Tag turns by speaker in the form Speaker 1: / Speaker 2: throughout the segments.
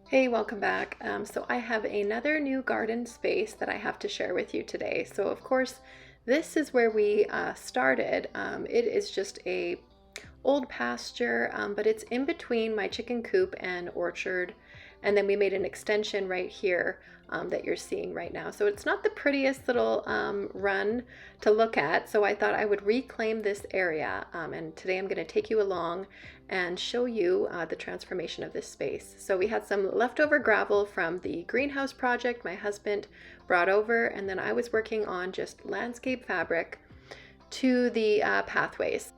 Speaker 1: Hey, welcome back. So I have another new garden space that I have to share with you today. So of course, this is where we started. It is just a old pasture, but it's in between my chicken coop and orchard. And then we made an extension right here that you're seeing right now. So it's not the prettiest little run to look at. So I thought I would reclaim this area. And today I'm going to take you along and show you the transformation of this space. So we had some leftover gravel from the greenhouse project my husband brought over, and then I was working on just landscape fabric to the pathways.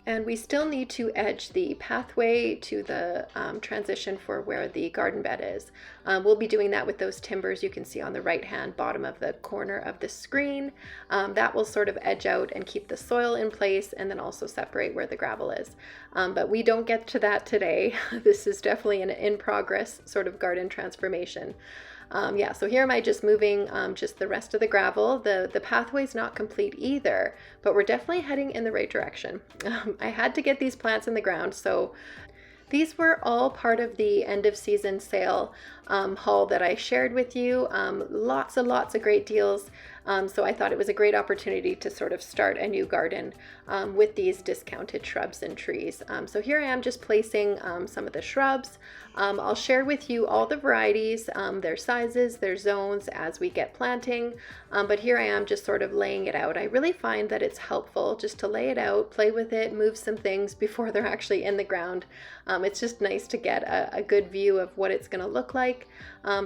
Speaker 1: And we still need to edge the pathway to the transition for where the garden bed is. We'll be doing that with those timbers you can see on the right hand bottom of the corner of the screen. That will sort of edge out and keep the soil in place, and then also separate where the gravel is. But we don't get to that today. This is definitely an in progress sort of garden transformation. So here am I just moving just the rest of the gravel. The pathway's not complete either, but we're definitely heading in the right direction. I had to get these plants in the ground, so these were all part of the end of season sale haul that I shared with you. Lots and lots of great deals. So I thought it was a great opportunity to sort of start a new garden with these discounted shrubs and trees. So here I am just placing some of the shrubs. I'll share with you all the varieties, their sizes, their zones as we get planting. But here I am just sort of laying it out. I really find that it's helpful just to lay it out, play with it, move some things before they're actually in the ground. It's just nice to get a good view of what it's going to look like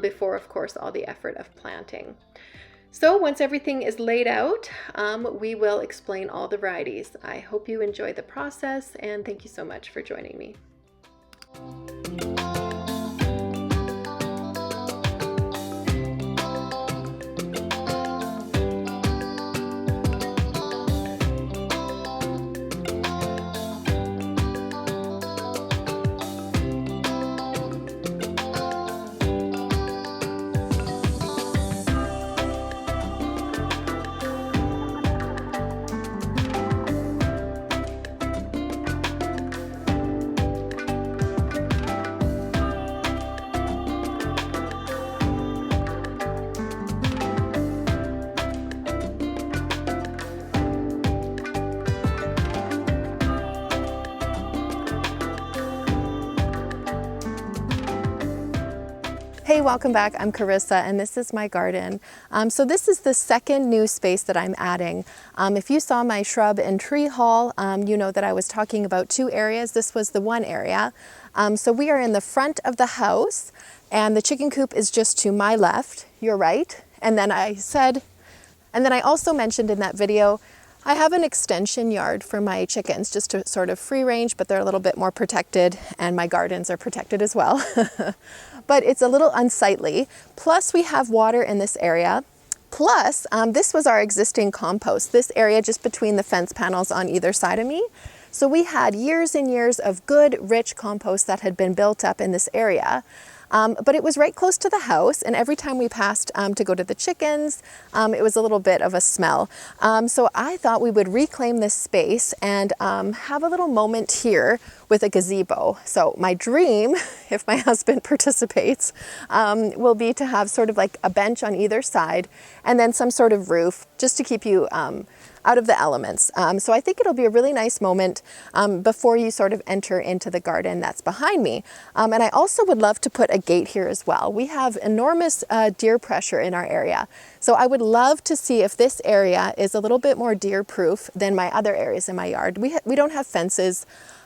Speaker 1: before, of course, all the effort of planting. So once everything is laid out, we will explain all the varieties. I hope you enjoy the process, and thank you so much for joining me. Hey, welcome back. I'm Carissa, and this is my garden. So this is the second new space that I'm adding. If you saw my shrub and tree haul, you know that I was talking about two areas. This was the one area. So we are in the front of the house, and the chicken coop is just to my left, your right. And then I also mentioned in that video, I have an extension yard for my chickens, just to sort of free range, but they're a little bit more protected, and my gardens are protected as well. But it's a little unsightly. Plus we have water in this area. Plus, this was our existing compost, this area just between the fence panels on either side of me. So we had years and years of good, rich compost that had been built up in this area. But it was right close to the house, and every time we passed to go to the chickens, it was a little bit of a smell. So I thought we would reclaim this space and have a little moment here with a gazebo. So my dream, if my husband participates, will be to have sort of like a bench on either side and then some sort of roof just to keep you out of the elements. So I think it'll be a really nice moment before you sort of enter into the garden that's behind me. And I also would love to put a gate here as well. We have enormous deer pressure in our area. So I would love to see if this area is a little bit more deer proof than my other areas in my yard. We don't have fences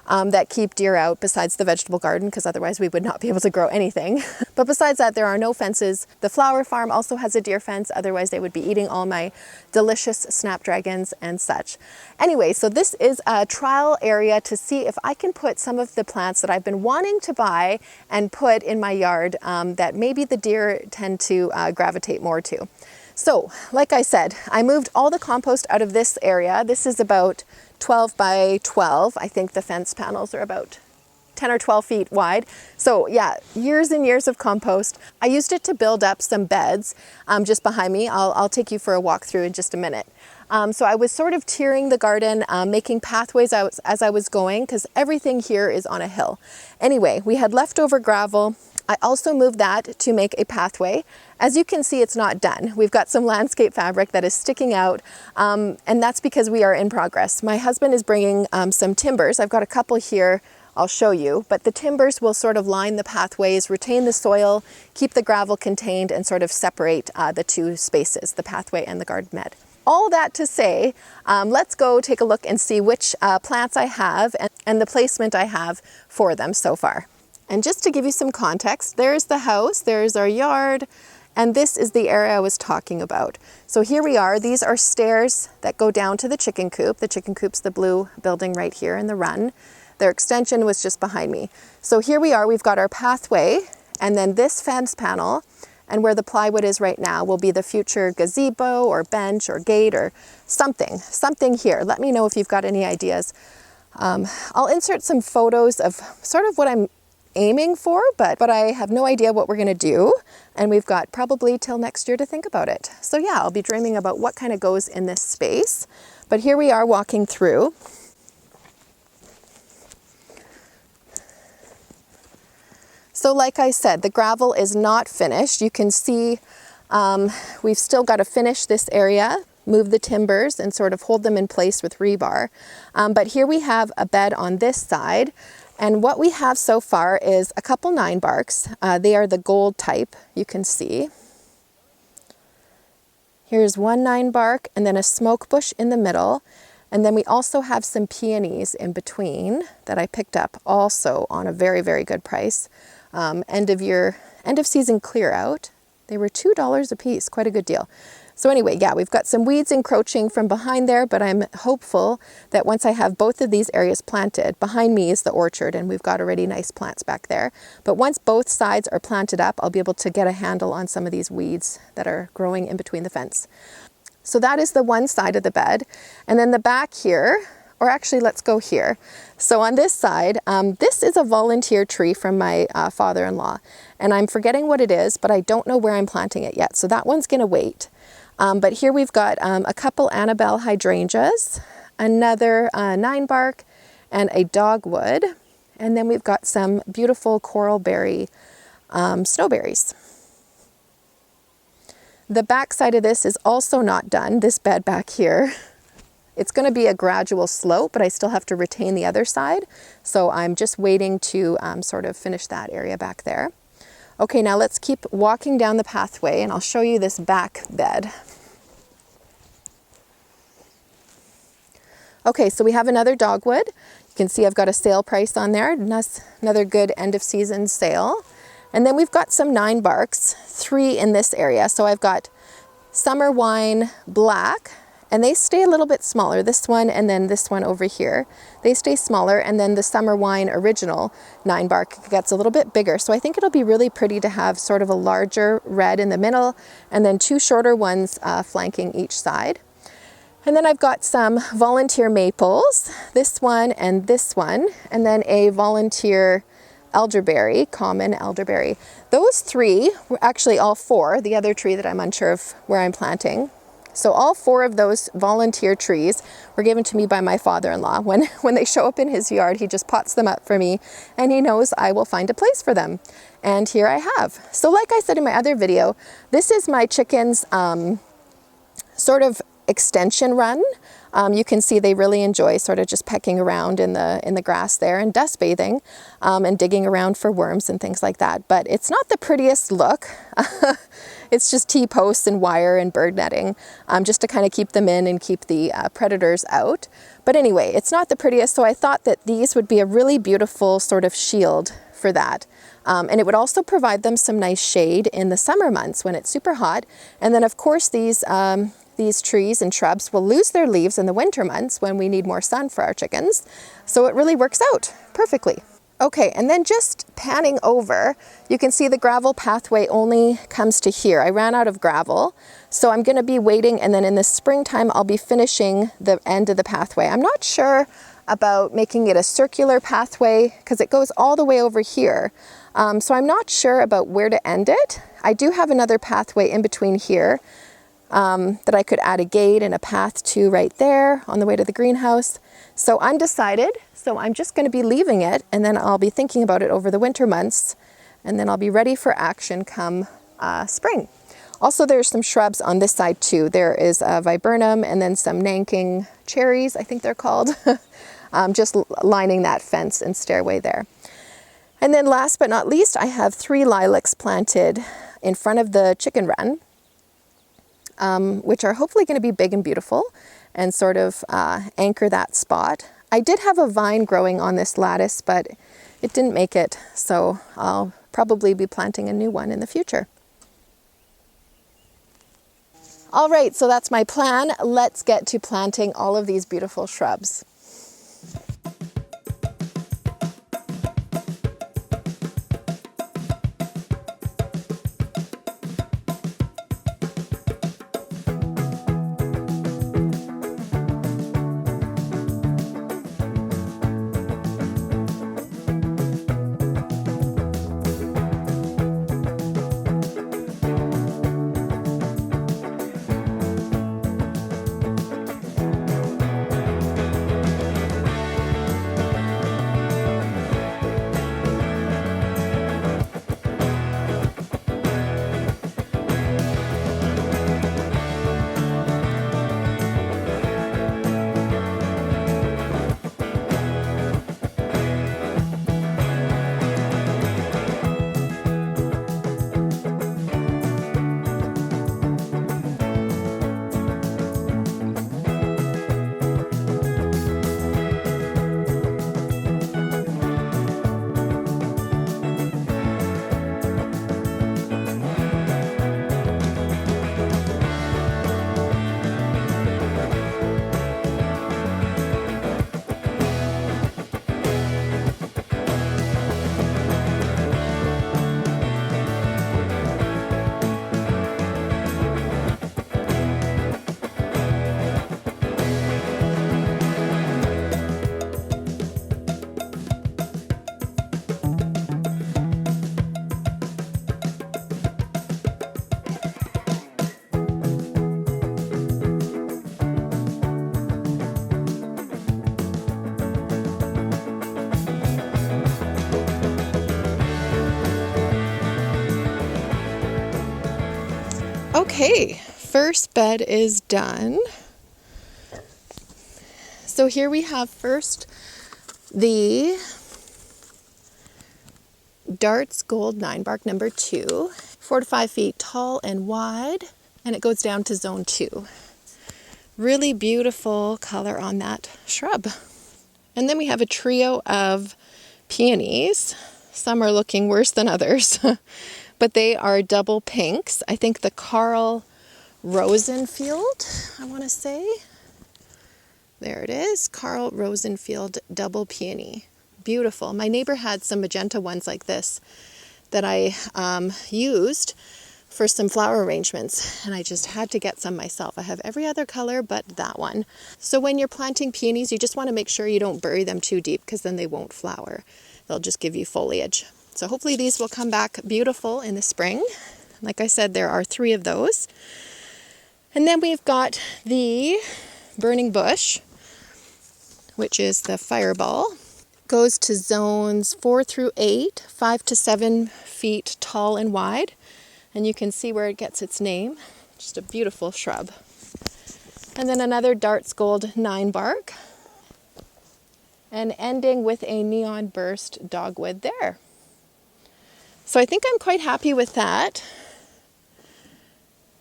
Speaker 1: that keep deer out besides the vegetable garden, because otherwise we would not be able to grow anything. But besides that, there are no fences. The flower farm also has a deer fence, otherwise they would be eating all my delicious snapdragons and such. Anyway, so this is a trial area to see if I can put some of the plants that I've been wanting to buy and put in my yard that maybe the deer tend to gravitate more to. So, like I said, I moved all the compost out of this area. This is about 12 by 12. I think the fence panels are about 10 or 12 feet wide. So yeah, years and years of compost. I used it to build up some beds just behind me. I'll take you for a walk through in just a minute. So I was sort of tiering the garden, making pathways as I was going, because everything here is on a hill. Anyway, we had leftover gravel. I also moved that to make a pathway. As you can see, it's not done. We've got some landscape fabric that is sticking out, and that's because we are in progress. My husband is bringing some timbers. I've got a couple here I'll show you, but the timbers will sort of line the pathways, retain the soil, keep the gravel contained, and sort of separate the two spaces, the pathway and the garden bed. All that to say, let's go take a look and see which plants I have and the placement I have for them so far. And just to give you some context, there's the house, there's our yard, and this is the area I was talking about. So here we are. These are stairs that go down to the chicken coop. The chicken coop's the blue building right here in the run. Their extension was just behind me. So here we are, we've got our pathway, and then this fence panel, and where the plywood is right now will be the future gazebo or bench or gate or something here. Let me know if you've got any ideas. I'll insert some photos of sort of what I'm aiming for, but I have no idea what we're gonna do, and we've got probably till next year to think about it. So yeah, I'll be dreaming about what kind of goes in this space. But here we are walking through. So like I said, the gravel is not finished. You can see we've still got to finish this area, move the timbers and sort of hold them in place with rebar. But here we have a bed on this side. And what we have so far is a couple 9-barks. They are the gold type, you can see. Here's one 9-bark and then a smoke bush in the middle. And then we also have some peonies in between that I picked up also on a very, very good price. End of season clear out. They were $2 a piece, quite a good deal. So anyway, yeah, we've got some weeds encroaching from behind there, but I'm hopeful that once I have both of these areas planted, behind me is the orchard and we've got already nice plants back there. But once both sides are planted up, I'll be able to get a handle on some of these weeds that are growing in between the fence. So that is the one side of the bed. And then the back here, or actually let's go here. So on this side, this is a volunteer tree from my father-in-law, and I'm forgetting what it is, but I don't know where I'm planting it yet. So that one's gonna wait. But here we've got a couple Annabelle hydrangeas, another 9-bark, and a dogwood. And then we've got some beautiful coral berry snowberries. The back side of this is also not done, this bed back here. It's going to be a gradual slope, but I still have to retain the other side. So I'm just waiting to sort of finish that area back there. Okay, now let's keep walking down the pathway and I'll show you this back bed. Okay, so we have another dogwood. You can see I've got a sale price on there. Another good end of season sale. And then we've got some 9-barks, 3 in this area. So I've got Summer Wine Black, and they stay a little bit smaller. This one and then this one over here. They stay smaller, and then the Summer Wine Original 9-bark gets a little bit bigger. So I think it'll be really pretty to have sort of a larger red in the middle and then 2 shorter ones flanking each side. And then I've got some volunteer maples, this one, and then a volunteer elderberry, common elderberry. Those 3 were actually all 4, the other tree that I'm unsure of where I'm planting. So all 4 of those volunteer trees were given to me by my father-in-law. When they show up in his yard, he just pots them up for me and he knows I will find a place for them. And here I have. So like I said in my other video, this is my chickens' sort of extension run. You can see they really enjoy sort of just pecking around in the grass there and dust bathing and digging around for worms and things like that. But it's not the prettiest look. It's just T-posts and wire and bird netting just to kind of keep them in and keep the predators out. But anyway, it's not the prettiest, so I thought that these would be a really beautiful sort of shield for that. And it would also provide them some nice shade in the summer months when it's super hot. And then of course these trees and shrubs will lose their leaves in the winter months when we need more sun for our chickens. So it really works out perfectly. Okay, and then just panning over, you can see the gravel pathway only comes to here. I ran out of gravel, so I'm going to be waiting, and then in the springtime I'll be finishing the end of the pathway. I'm not sure about making it a circular pathway because it goes all the way over here. So I'm not sure about where to end it. I do have another pathway in between here that I could add a gate and a path to right there on the way to the greenhouse. So undecided, so I'm just going to be leaving it, and then I'll be thinking about it over the winter months And then I'll be ready for action come spring. Also, there's some shrubs on this side too. There is a viburnum and then some Nanking cherries, I think they're called, just lining that fence and stairway there. And then last but not least, I have 3 lilacs planted in front of the chicken run, which are hopefully going to be big and beautiful and sort of anchor that spot. I did have a vine growing on this lattice, but it didn't make it, so I'll probably be planting a new one in the future. All right, so that's my plan. Let's get to planting all of these beautiful shrubs. Okay, first bed is done. So here we have first the Darts Gold 9 bark number 2, 4 to 5 feet tall and wide, and it goes down to zone 2. Really beautiful color on that shrub. And then we have a trio of peonies. Some are looking worse than others, but they are double pinks. I think the Carl Rosenfield, I want to say. There it is, Carl Rosenfield double peony. Beautiful. My neighbor had some magenta ones like this that I used for some flower arrangements, and I just had to get some myself. I have every other color but that one. So when you're planting peonies, you just want to make sure you don't bury them too deep, because then they won't flower. They'll just give you foliage. So hopefully these will come back beautiful in the spring. Like I said, there are 3 of those. And then we've got the burning bush, which is the fireball. Goes to zones 4 through 8, 5 to 7 feet tall and wide. And you can see where it gets its name. Just a beautiful shrub. And then another Darts Gold 9 bark. And ending with a neon burst dogwood there. So I think I'm quite happy with that.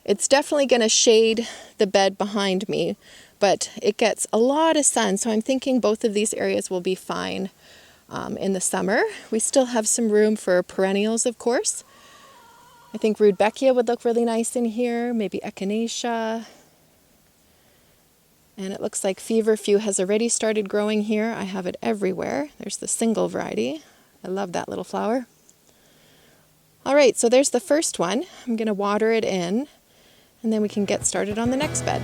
Speaker 1: It's definitely going to shade the bed behind me, but it gets a lot of sun, so I'm thinking both of these areas will be fine in the summer. We still have some room for perennials, of course. I think Rudbeckia would look really nice in here, maybe Echinacea. And it looks like Feverfew has already started growing here. I have it everywhere. There's the single variety. I love that little flower. All right, so there's the first one. I'm going to water it in, and then we can get started on the next bed.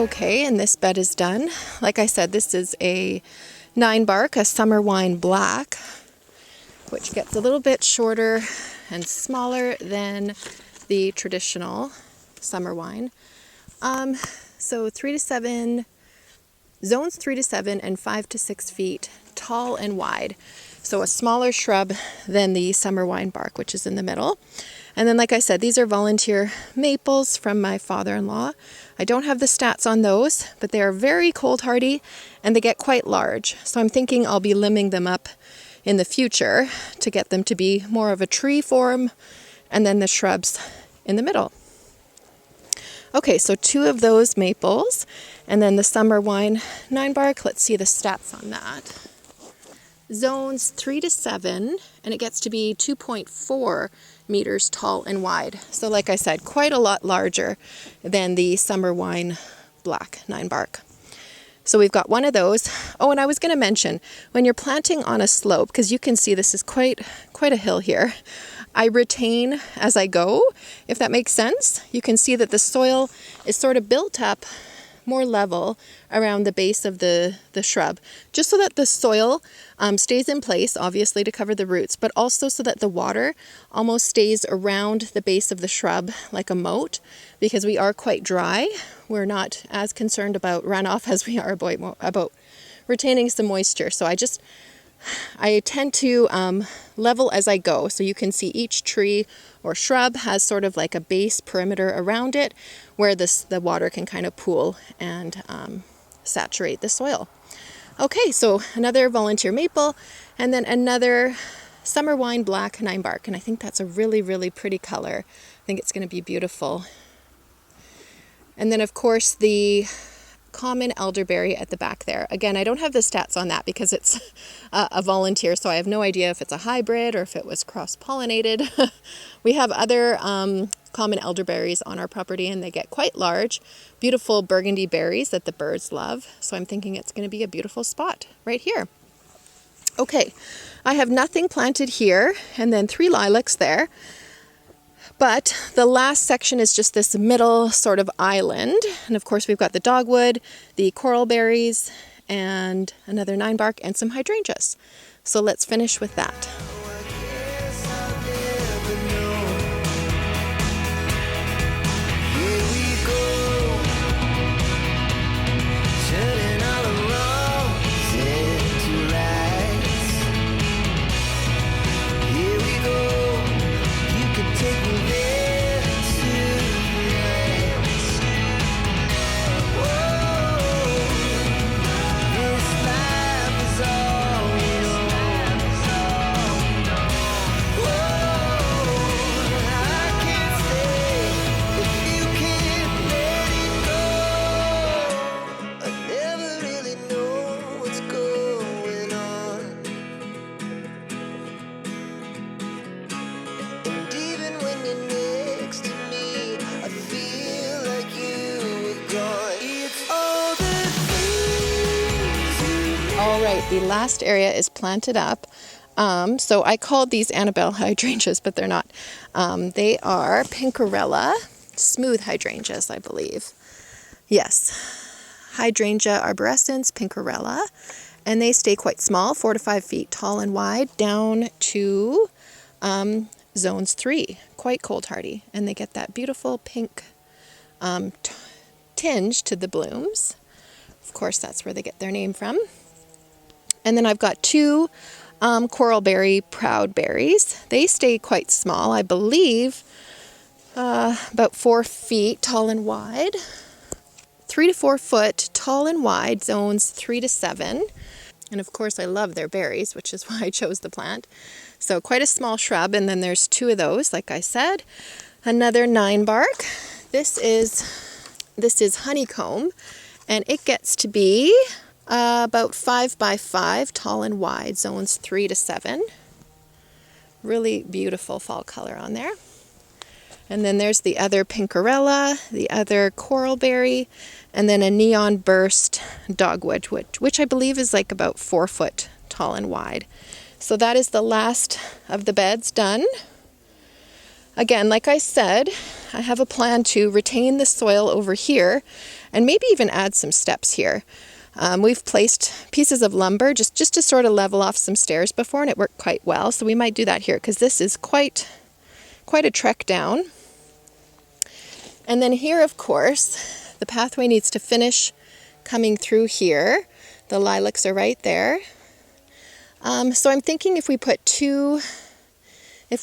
Speaker 1: Okay, and this bed is done. Like I said, this is a 9 bark, a summer wine black, which gets a little bit shorter and smaller than the traditional summer wine. So 3 to 7, zones 3 to 7 and 5 to 6 feet tall and wide. So a smaller shrub than the summer wine bark, which is in the middle. And then, like I said, these are volunteer maples from my father-in-law. I don't have the stats on those, but they are very cold hardy and they get quite large. So I'm thinking I'll be limbing them up in the future to get them to be more of a tree form, and then the shrubs in the middle. Okay, so 2 of those maples, and then the summer wine 9 bark. Let's see the stats on that. Zones 3 to 7, and it gets to be 2.4 meters tall and wide. So like I said, quite a lot larger than the summer wine black 9 bark. So we've got one of those. Oh, and I was going to mention, when you're planting on a slope, because you can see this is quite a hill here, I retain as I go, if that makes sense. You can see that the soil is sort of built up more level around the base of the shrub, just so that the soil stays in place, obviously to cover the roots, but also so that the water almost stays around the base of the shrub like a moat, because we are quite dry. We're not as concerned about runoff as we are about retaining some moisture. So I tend to level as I go, so you can see each tree or shrub has sort of like a base perimeter around it where the water can kind of pool and saturate the soil. Okay, so another volunteer maple, and then another summer wine black 9 bark, and I think that's a really, really pretty color. I think it's going to be beautiful. And then of course the common elderberry at the back there. Again, I don't have the stats on that because it's a volunteer, so I have no idea if it's a hybrid or if it was cross-pollinated. We have other common elderberries on our property, and they get quite large, beautiful burgundy berries that the birds love. So I'm thinking it's going to be a beautiful spot right here. Okay, I have nothing planted here, and then 3 lilacs there. But the last section is just this middle sort of island. And of course we've got the dogwood, the coral berries, and another 9 bark, and some hydrangeas. So let's finish with that. All right, the last area is planted up. So I called these Annabelle hydrangeas, but they're not. They are Pinkarella, smooth hydrangeas, I believe. Yes, Hydrangea arborescens, Pinkarella, and they stay quite small, 4 to 5 feet tall and wide, down to zones 3, quite cold hardy, and they get that beautiful pink tinge to the blooms. Of course, that's where they get their name from. And then I've got 2 coralberry proudberries. They stay quite small, I believe, about 4 feet tall and wide. 3 to 4 foot tall and wide, zones 3 to 7. And of course I love their berries, which is why I chose the plant. So quite a small shrub, and then there's 2 of those, like I said. Another 9 bark. This is honeycomb, and it gets to be about 5 by 5 tall and wide, zones 3 to 7. Really beautiful fall color on there. And then there's the other Pinkarella, the other coralberry, and then a neon burst dogwood, which I believe is like about 4 foot tall and wide. So that is the last of the beds done. Again, like I said, I have a plan to retain the soil over here and maybe even add some steps here. We've placed pieces of lumber just to sort of level off some stairs before, and it worked quite well. So we might do that here because this is quite a trek down. And then here, of course, the pathway needs to finish coming through here. The lilacs are right there. So I'm thinking if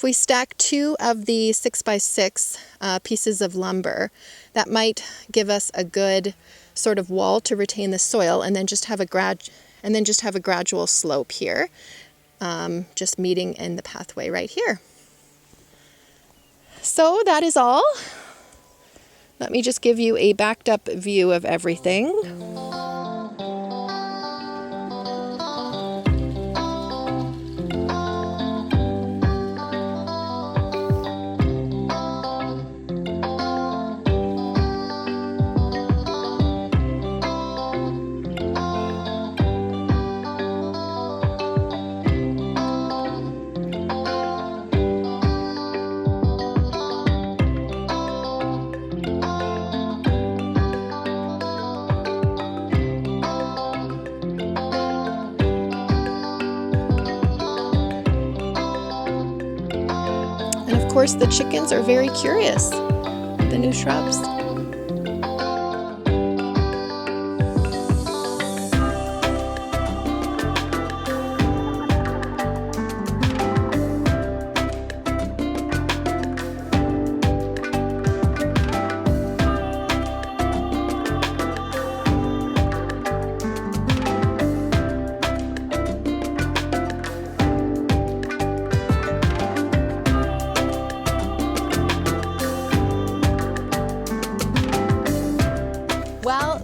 Speaker 1: we stack 2 of the 6x6 pieces of lumber, that might give us a good sort of wall to retain the soil, and then just have a gradual slope here, just meeting in the pathway right here. So that is all. Let me just give you a backed up view of everything. Of course, the chickens are very curious with the new shrubs.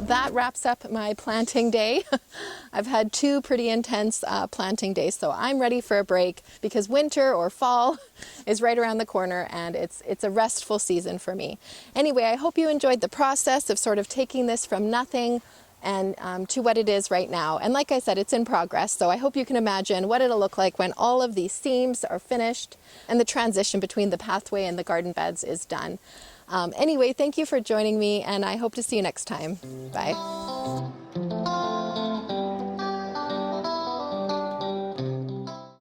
Speaker 1: That wraps up my planting day. I've had 2 pretty intense planting days, so I'm ready for a break because winter or fall is right around the corner, and it's a restful season for me. Anyway, I hope you enjoyed the process of sort of taking this from nothing and to what it is right now. And like I said, it's in progress, so I hope you can imagine what it'll look like when all of these seams are finished and the transition between the pathway and the garden beds is done. Anyway, thank you for joining me, and I hope to see you next time. Bye.